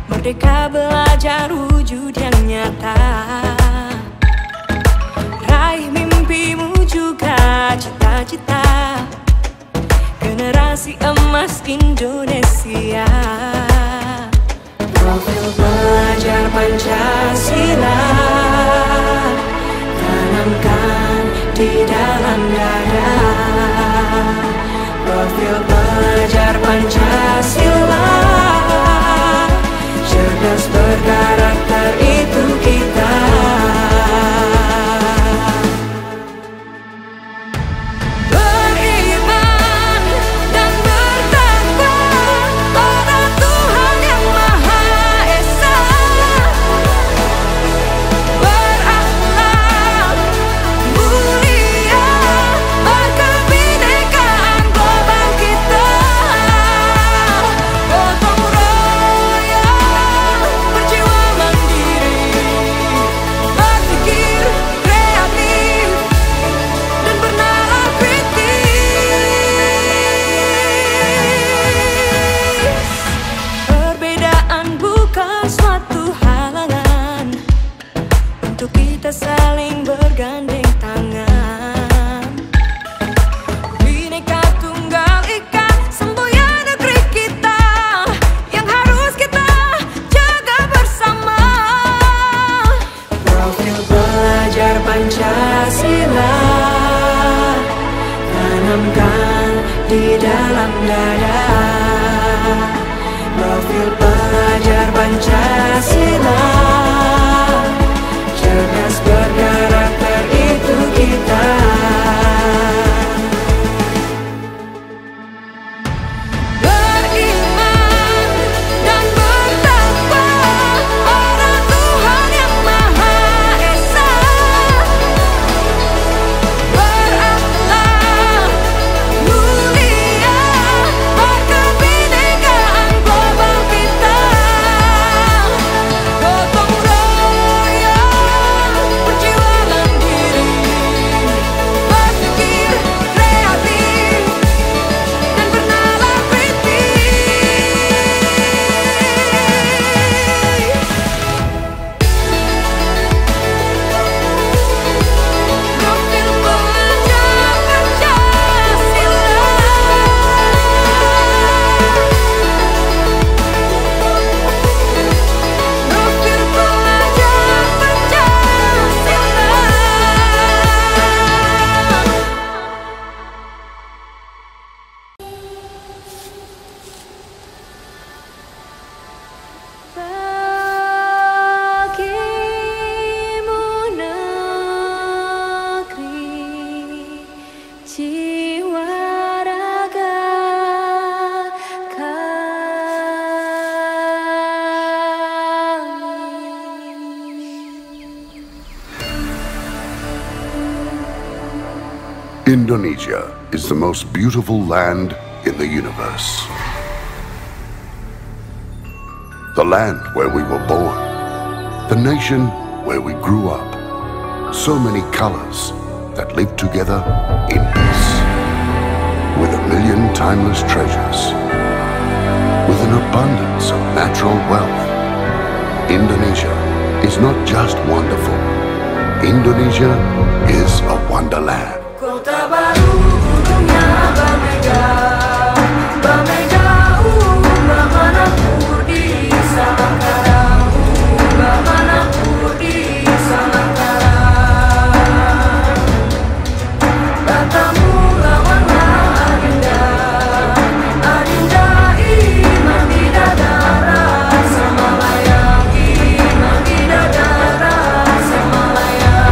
Merdeka belajar wujud yang nyata. Raih mimpimu juga cita-cita. Generasi emas Indonesia. Profil pelajar Pancasila tanamkan di dalam dada. Profil pelajar Pancasila, cerdas berkarakter itu kita. Beriman dan bertakwa pada Tuhan yang Maha Esa. Berakhlak mulia, berkebinekaan global kita. Gotong royong, berjiwa mandiri, berpikir kreatif dan bernalar kritis. Perbedaan bukan suatu halangan untuk kita saling bergandeng tangan. Bhinneka Tunggal Ika, semboyan negeri kita yang harus kita jaga bersama. Profil pelajar Pancasila tanamkan di dalam dada. Profil pelajar Pancasila, cerdas berkarakter itu kita. Beriman dan bertakwa pada Tuhan Indonesia is the most beautiful land in the universe. The land where we were born. The nation where we grew up. So many colors that live together in peace. With a million timeless treasures. With an abundance of natural wealth. Indonesia is not just wonderful. Indonesia is a wonderland. Kota baru gunungnya Bamega, Bamega, Bamanaku di Salangkara, Bamanaku di Salangkara. Katamu lawanlah Adinda, Adinda iman bidadara, sama layang iman bidadara, sama layang.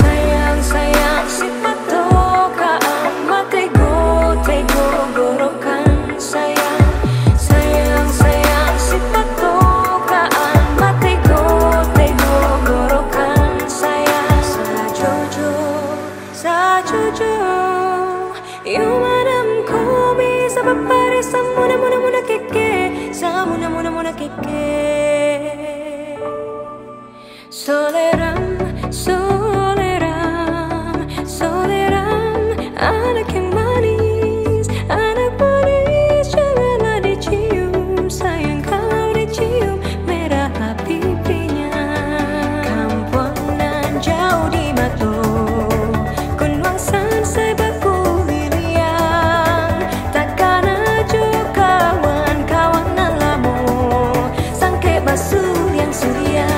Sayang, sayang, si patokaan, matego, tego, gorokan. Sayang, sayang, sayang, si patokaan, matego, tego, gorokan. Sayang, sajojo, sajojo, yumadamku bisa berpari samuna, muna, muna, keke, samuna, muna, muna, keke. Soleram, soleram, soleram, anak yang manis, janganlah dicium, sayang kalau dicium, merahlah pipinya. Kampuangan jauh di Batu, Kunwangsan sebaku liliang, takkan ajo kawan-kawan nalamu, sangke basur yang surya.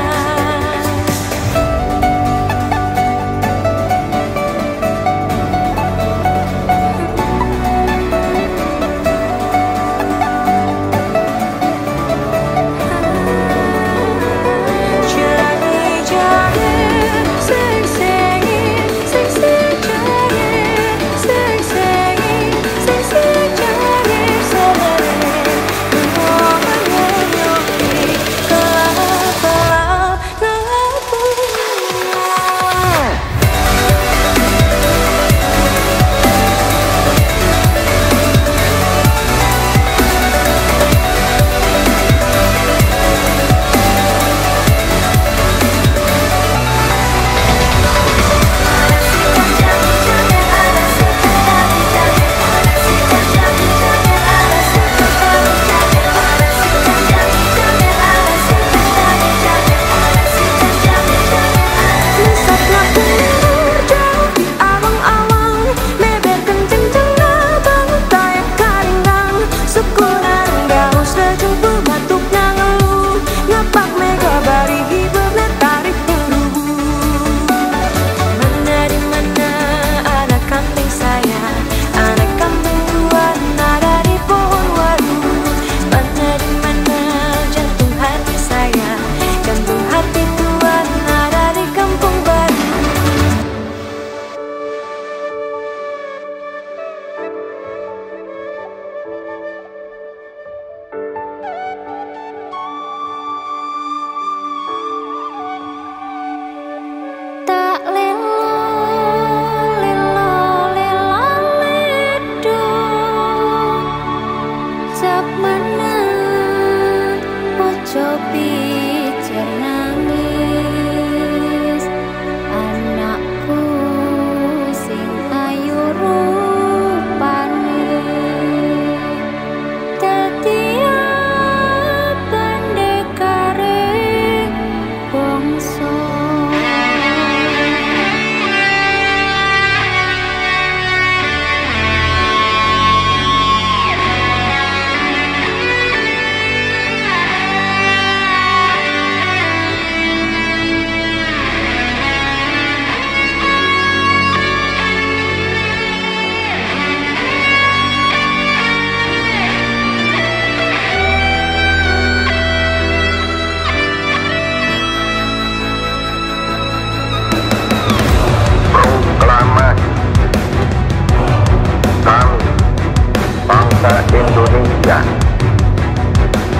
Indonesia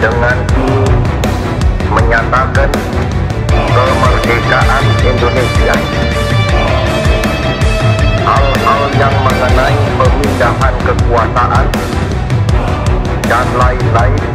dengan ini menyatakan kemerdekaan Indonesia hal-hal yang mengenai pemindahan kekuasaan dan lain-lain